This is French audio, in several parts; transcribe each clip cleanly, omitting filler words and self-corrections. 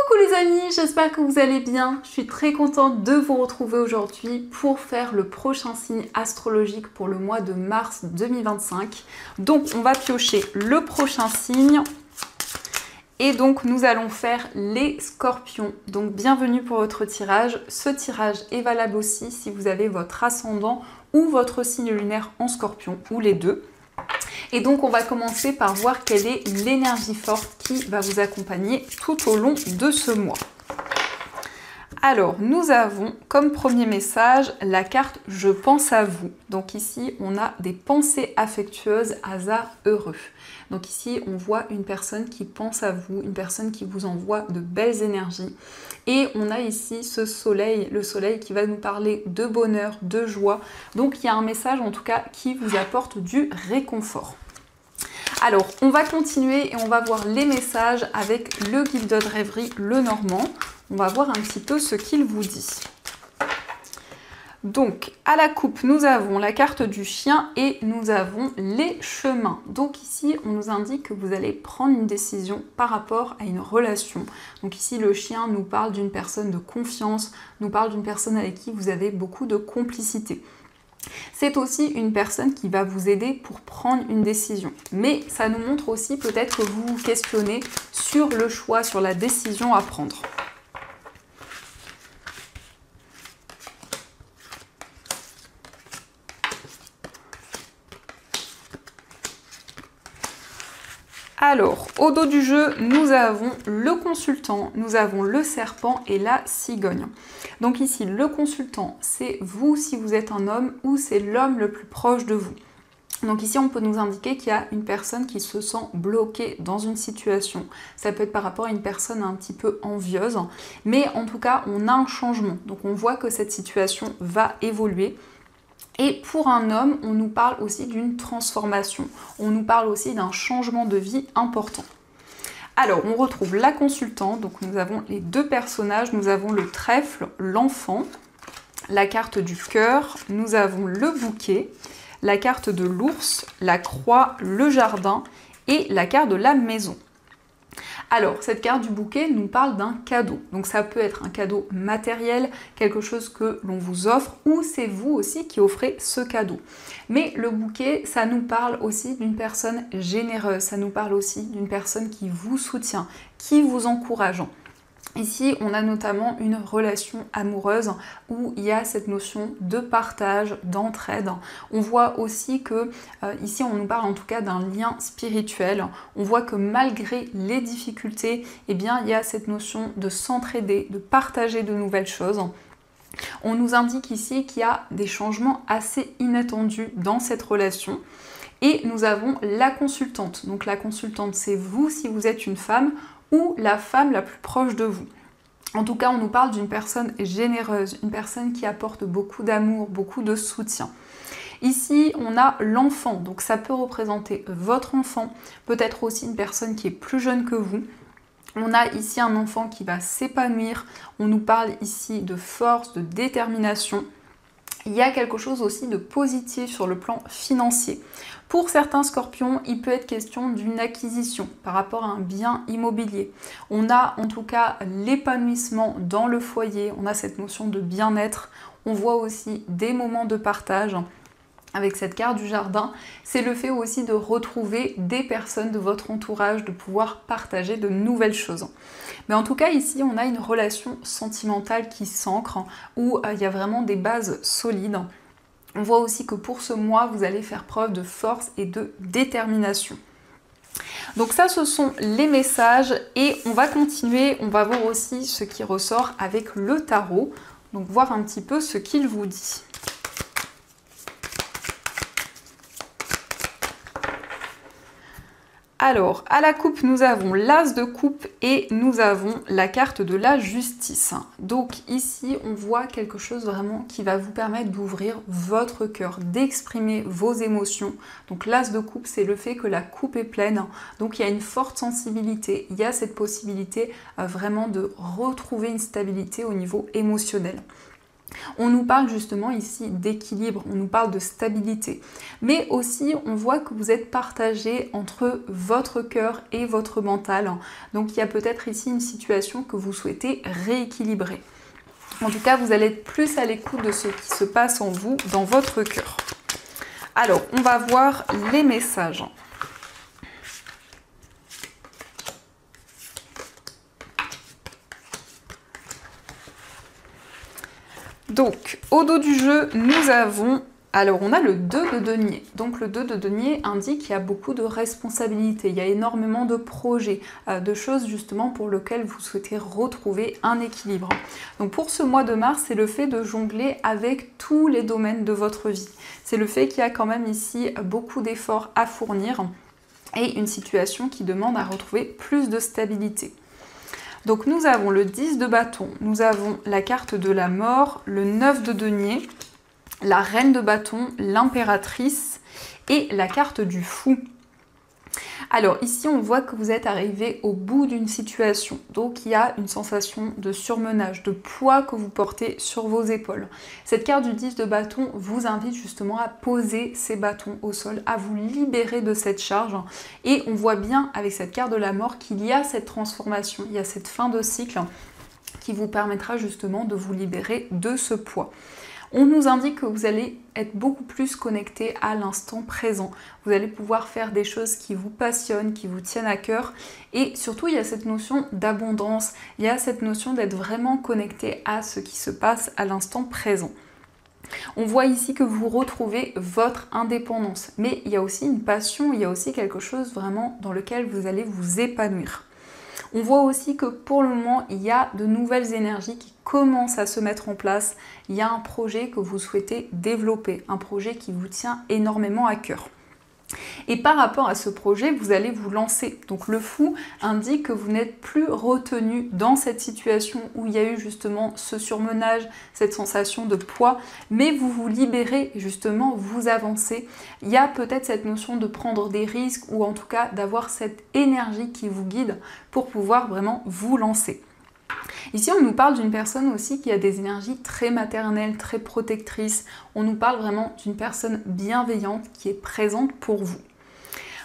Coucou les amis, j'espère que vous allez bien. Je suis très contente de vous retrouver aujourd'hui pour faire le prochain signe astrologique pour le mois de mars 2025. Donc on va piocher le prochain signe. Et donc nous allons faire les scorpions. Donc bienvenue pour votre tirage. Ce tirage est valable aussi si vous avez votre ascendant ou votre signe lunaire en scorpion, ou les deux. Et donc on va commencer par voir quelle est l'énergie forte qui va vous accompagner tout au long de ce mois. Alors nous avons comme premier message la carte « Je pense à vous ». Donc ici on a des pensées affectueuses, hasard heureux. Donc ici on voit une personne qui pense à vous, une personne qui vous envoie de belles énergies. Et on a ici ce soleil, le soleil qui va nous parler de bonheur, de joie. Donc il y a un message en tout cas qui vous apporte du réconfort. Alors on va continuer et on va voir les messages avec le guide de rêverie, le Normand. On va voir un petit peu ce qu'il vous dit. Donc, à la coupe, nous avons la carte du chien et nous avons les chemins. Donc ici, on nous indique que vous allez prendre une décision par rapport à une relation. Donc ici, le chien nous parle d'une personne de confiance, nous parle d'une personne avec qui vous avez beaucoup de complicité. C'est aussi une personne qui va vous aider pour prendre une décision. Mais ça nous montre aussi peut-être que vous vous questionnez sur le choix, sur la décision à prendre. Alors, au dos du jeu, nous avons le consultant, nous avons le serpent et la cigogne. Donc ici, le consultant, c'est vous si vous êtes un homme ou c'est l'homme le plus proche de vous. Donc ici, on peut nous indiquer qu'il y a une personne qui se sent bloquée dans une situation. Ça peut être par rapport à une personne un petit peu envieuse, mais en tout cas, on a un changement. Donc on voit que cette situation va évoluer. Et pour un homme, on nous parle aussi d'une transformation. On nous parle aussi d'un changement de vie important. Alors, on retrouve la consultante. Donc, nous avons les deux personnages. Nous avons le trèfle, l'enfant, la carte du cœur. Nous avons le bouquet, la carte de l'ours, la croix, le jardin et la carte de la maison. Alors, cette carte du bouquet nous parle d'un cadeau. Donc ça peut être un cadeau matériel, quelque chose que l'on vous offre, ou c'est vous aussi qui offrez ce cadeau. Mais le bouquet, ça nous parle aussi d'une personne généreuse, ça nous parle aussi d'une personne qui vous soutient, qui vous encourage. Ici, on a notamment une relation amoureuse où il y a cette notion de partage, d'entraide. On voit aussi que, ici, on nous parle en tout cas d'un lien spirituel. On voit que malgré les difficultés, eh bien, il y a cette notion de s'entraider, de partager de nouvelles choses. On nous indique ici qu'il y a des changements assez inattendus dans cette relation. Et nous avons la consultante. Donc la consultante, c'est vous si vous êtes une femme, ou la femme la plus proche de vous. En tout cas, on nous parle d'une personne généreuse, une personne qui apporte beaucoup d'amour, beaucoup de soutien. Ici, on a l'enfant, donc ça peut représenter votre enfant, peut-être aussi une personne qui est plus jeune que vous. On a ici un enfant qui va s'épanouir, on nous parle ici de force, de détermination. Il y a quelque chose aussi de positif sur le plan financier. Pour certains scorpions, il peut être question d'une acquisition par rapport à un bien immobilier. On a en tout cas l'épanouissement dans le foyer, on a cette notion de bien-être. On voit aussi des moments de partage. Avec cette carte du jardin, c'est le fait aussi de retrouver des personnes de votre entourage, de pouvoir partager de nouvelles choses. Mais en tout cas, ici, on a une relation sentimentale qui s'ancre, où il y a vraiment des bases solides. On voit aussi que pour ce mois, vous allez faire preuve de force et de détermination. Donc ça, ce sont les messages et on va continuer. On va voir aussi ce qui ressort avec le tarot. Donc voir un petit peu ce qu'il vous dit. Alors, à la coupe, nous avons l'as de coupe et nous avons la carte de la justice. Donc ici, on voit quelque chose vraiment qui va vous permettre d'ouvrir votre cœur, d'exprimer vos émotions. Donc l'as de coupe, c'est le fait que la coupe est pleine. Donc il y a une forte sensibilité, il y a cette possibilité vraiment de retrouver une stabilité au niveau émotionnel. On nous parle justement ici d'équilibre, on nous parle de stabilité. Mais aussi, on voit que vous êtes partagé entre votre cœur et votre mental. Donc il y a peut-être ici une situation que vous souhaitez rééquilibrer. En tout cas, vous allez être plus à l'écoute de ce qui se passe en vous, dans votre cœur. Alors, on va voir les messages. Donc, au dos du jeu, nous avons... Alors, on a le 2 de denier. Donc, le 2 de denier indique qu'il y a beaucoup de responsabilités. Il y a énormément de projets, de choses justement pour lesquelles vous souhaitez retrouver un équilibre. Donc, pour ce mois de mars, c'est le fait de jongler avec tous les domaines de votre vie. C'est le fait qu'il y a quand même ici beaucoup d'efforts à fournir et une situation qui demande à retrouver plus de stabilité. Donc nous avons le 10 de bâton, nous avons la carte de la mort, le 9 de denier, la reine de bâton, l'impératrice et la carte du fou. Alors ici on voit que vous êtes arrivé au bout d'une situation, donc il y a une sensation de surmenage, de poids que vous portez sur vos épaules. Cette carte du 10 de bâton vous invite justement à poser ces bâtons au sol, à vous libérer de cette charge et on voit bien avec cette carte de la mort qu'il y a cette transformation, il y a cette fin de cycle qui vous permettra justement de vous libérer de ce poids. On nous indique que vous allez être beaucoup plus connecté à l'instant présent. Vous allez pouvoir faire des choses qui vous passionnent, qui vous tiennent à cœur. Et surtout, il y a cette notion d'abondance, il y a cette notion d'être vraiment connecté à ce qui se passe à l'instant présent. On voit ici que vous retrouvez votre indépendance. Mais il y a aussi une passion, il y a aussi quelque chose vraiment dans lequel vous allez vous épanouir. On voit aussi que pour le moment, il y a de nouvelles énergies qui commencent à se mettre en place. Il y a un projet que vous souhaitez développer, un projet qui vous tient énormément à cœur. Et par rapport à ce projet, vous allez vous lancer. Donc le fou indique que vous n'êtes plus retenu dans cette situation où il y a eu justement ce surmenage, cette sensation de poids, mais vous vous libérez, justement, vous avancez. Il y a peut-être cette notion de prendre des risques ou en tout cas d'avoir cette énergie qui vous guide pour pouvoir vraiment vous lancer. Ici, on nous parle d'une personne aussi qui a des énergies très maternelles, très protectrices. On nous parle vraiment d'une personne bienveillante qui est présente pour vous.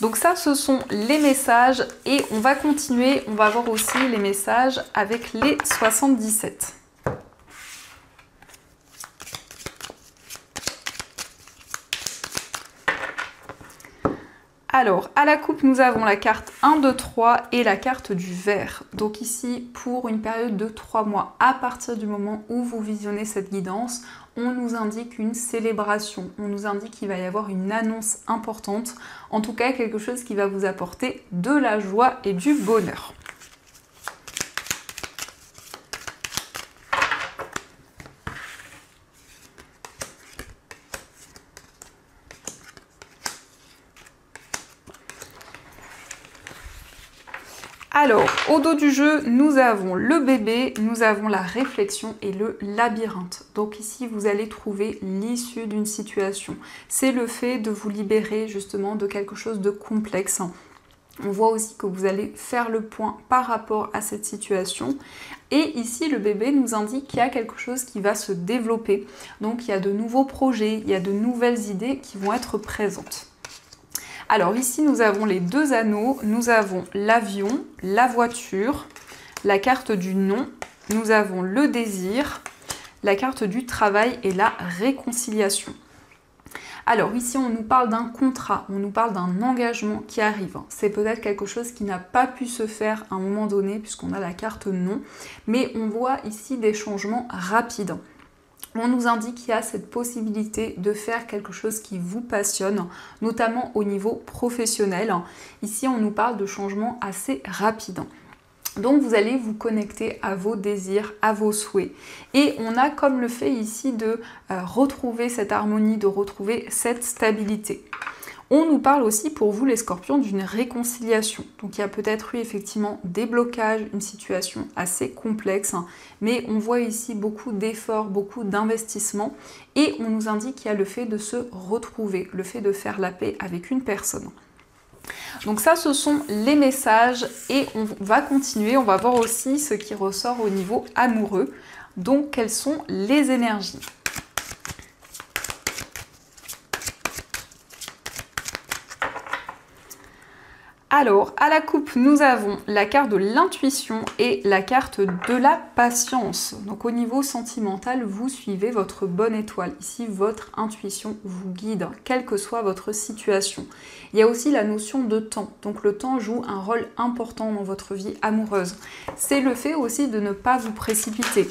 Donc ça, ce sont les messages et on va continuer. On va voir aussi les messages avec les 77. Alors, à la coupe, nous avons la carte 1, 2, 3 et la carte du vert. Donc ici, pour une période de 3 mois, à partir du moment où vous visionnez cette guidance, on nous indique une célébration, on nous indique qu'il va y avoir une annonce importante, en tout cas quelque chose qui va vous apporter de la joie et du bonheur. Alors, au dos du jeu, nous avons le bébé, nous avons la réflexion et le labyrinthe. Donc ici, vous allez trouver l'issue d'une situation. C'est le fait de vous libérer justement de quelque chose de complexe. On voit aussi que vous allez faire le point par rapport à cette situation. Et ici, le bébé nous indique qu'il y a quelque chose qui va se développer. Donc, il y a de nouveaux projets, il y a de nouvelles idées qui vont être présentes. Alors ici, nous avons les 2 anneaux, nous avons l'avion, la voiture, la carte du non, nous avons le désir, la carte du travail et la réconciliation. Alors ici, on nous parle d'un contrat, on nous parle d'un engagement qui arrive. C'est peut-être quelque chose qui n'a pas pu se faire à un moment donné puisqu'on a la carte non, mais on voit ici des changements rapides. On nous indique qu'il y a cette possibilité de faire quelque chose qui vous passionne, notamment au niveau professionnel. Ici, on nous parle de changements assez rapides. Donc, vous allez vous connecter à vos désirs, à vos souhaits. Et on a comme le fait ici de retrouver cette harmonie, de retrouver cette stabilité. On nous parle aussi pour vous les scorpions d'une réconciliation. Donc il y a peut-être eu effectivement des blocages, une situation assez complexe, mais on voit ici beaucoup d'efforts, beaucoup d'investissements et on nous indique qu'il y a le fait de se retrouver, le fait de faire la paix avec une personne. Donc ça, ce sont les messages et on va continuer, on va voir aussi ce qui ressort au niveau amoureux. Donc, quelles sont les énergies ? Alors, à la coupe, nous avons la carte de l'intuition et la carte de la patience. Donc, au niveau sentimental, vous suivez votre bonne étoile. Ici, votre intuition vous guide, quelle que soit votre situation. Il y a aussi la notion de temps. Donc, le temps joue un rôle important dans votre vie amoureuse. C'est le fait aussi de ne pas vous précipiter,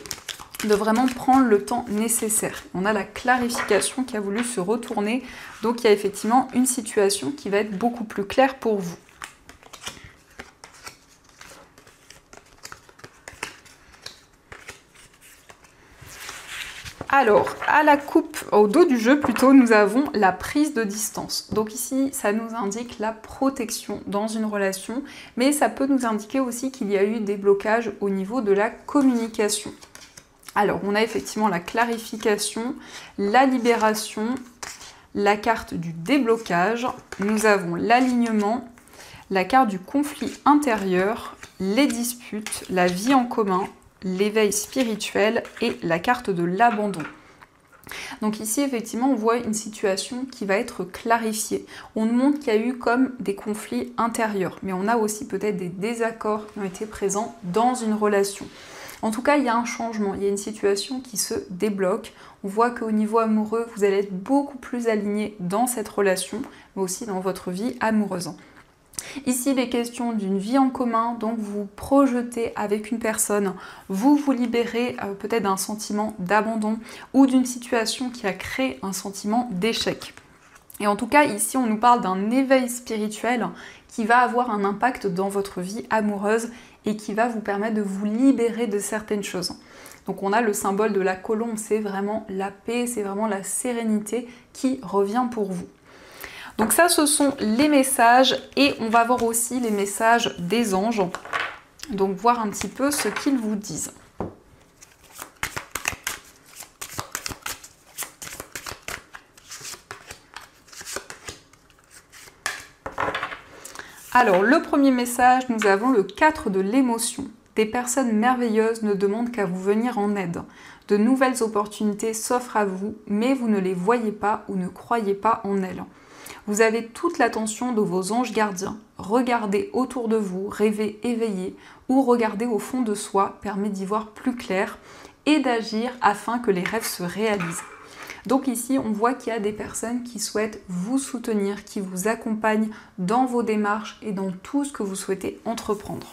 de vraiment prendre le temps nécessaire. On a la clarification qui a voulu se retourner. Donc, il y a effectivement une situation qui va être beaucoup plus claire pour vous. Alors, à la coupe, au dos du jeu plutôt, nous avons la prise de distance. Donc ici, ça nous indique la protection dans une relation, mais ça peut nous indiquer aussi qu'il y a eu des blocages au niveau de la communication. Alors, on a effectivement la clarification, la libération, la carte du déblocage, nous avons l'alignement, la carte du conflit intérieur, les disputes, la vie en commun, l'éveil spirituel et la carte de l'abandon. Donc ici, effectivement, on voit une situation qui va être clarifiée. On nous montre qu'il y a eu comme des conflits intérieurs, mais on a aussi peut-être des désaccords qui ont été présents dans une relation. En tout cas, il y a un changement, il y a une situation qui se débloque. On voit qu'au niveau amoureux, vous allez être beaucoup plus aligné dans cette relation, mais aussi dans votre vie amoureuse. Ici, il est question d'une vie en commun, donc vous projetez avec une personne, vous vous libérez peut-être d'un sentiment d'abandon ou d'une situation qui a créé un sentiment d'échec. Et en tout cas, ici, on nous parle d'un éveil spirituel qui va avoir un impact dans votre vie amoureuse et qui va vous permettre de vous libérer de certaines choses. Donc on a le symbole de la colombe, c'est vraiment la paix, c'est vraiment la sérénité qui revient pour vous. Donc ça, ce sont les messages et on va voir aussi les messages des anges. Donc voir un petit peu ce qu'ils vous disent. Alors, le premier message, nous avons le 4 de l'émotion. Des personnes merveilleuses ne demandent qu'à vous venir en aide. De nouvelles opportunités s'offrent à vous, mais vous ne les voyez pas ou ne croyez pas en elles. Vous avez toute l'attention de vos anges gardiens. Regardez autour de vous, rêvez éveillé ou regardez au fond de soi permet d'y voir plus clair et d'agir afin que les rêves se réalisent. Donc ici, on voit qu'il y a des personnes qui souhaitent vous soutenir, qui vous accompagnent dans vos démarches et dans tout ce que vous souhaitez entreprendre.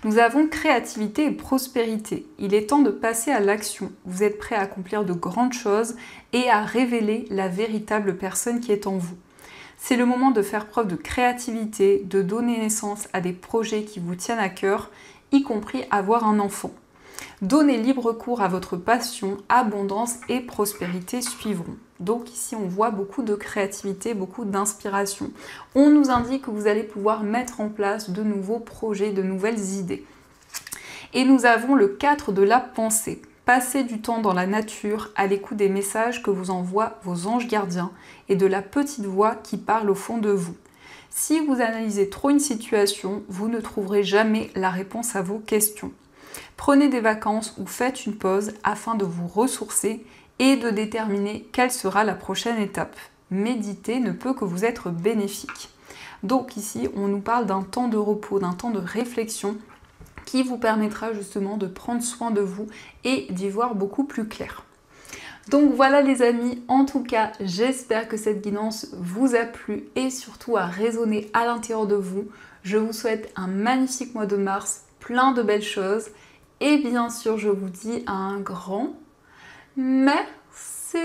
Nous avons créativité et prospérité. Il est temps de passer à l'action. Vous êtes prêt à accomplir de grandes choses et à révéler la véritable personne qui est en vous. C'est le moment de faire preuve de créativité, de donner naissance à des projets qui vous tiennent à cœur, y compris avoir un enfant. Donnez libre cours à votre passion, abondance et prospérité suivront. Donc ici, on voit beaucoup de créativité, beaucoup d'inspiration. On nous indique que vous allez pouvoir mettre en place de nouveaux projets, de nouvelles idées. Et nous avons le 4 de la pensée. Passez du temps dans la nature, à l'écoute des messages que vous envoient vos anges gardiens et de la petite voix qui parle au fond de vous. Si vous analysez trop une situation, vous ne trouverez jamais la réponse à vos questions. Prenez des vacances ou faites une pause afin de vous ressourcer et de déterminer quelle sera la prochaine étape. Méditer ne peut que vous être bénéfique. Donc ici, on nous parle d'un temps de repos, d'un temps de réflexion qui vous permettra justement de prendre soin de vous et d'y voir beaucoup plus clair. Donc voilà les amis, en tout cas, j'espère que cette guidance vous a plu et surtout a résonné à l'intérieur de vous. Je vous souhaite un magnifique mois de mars, plein de belles choses. Et bien sûr, je vous dis un grand merci.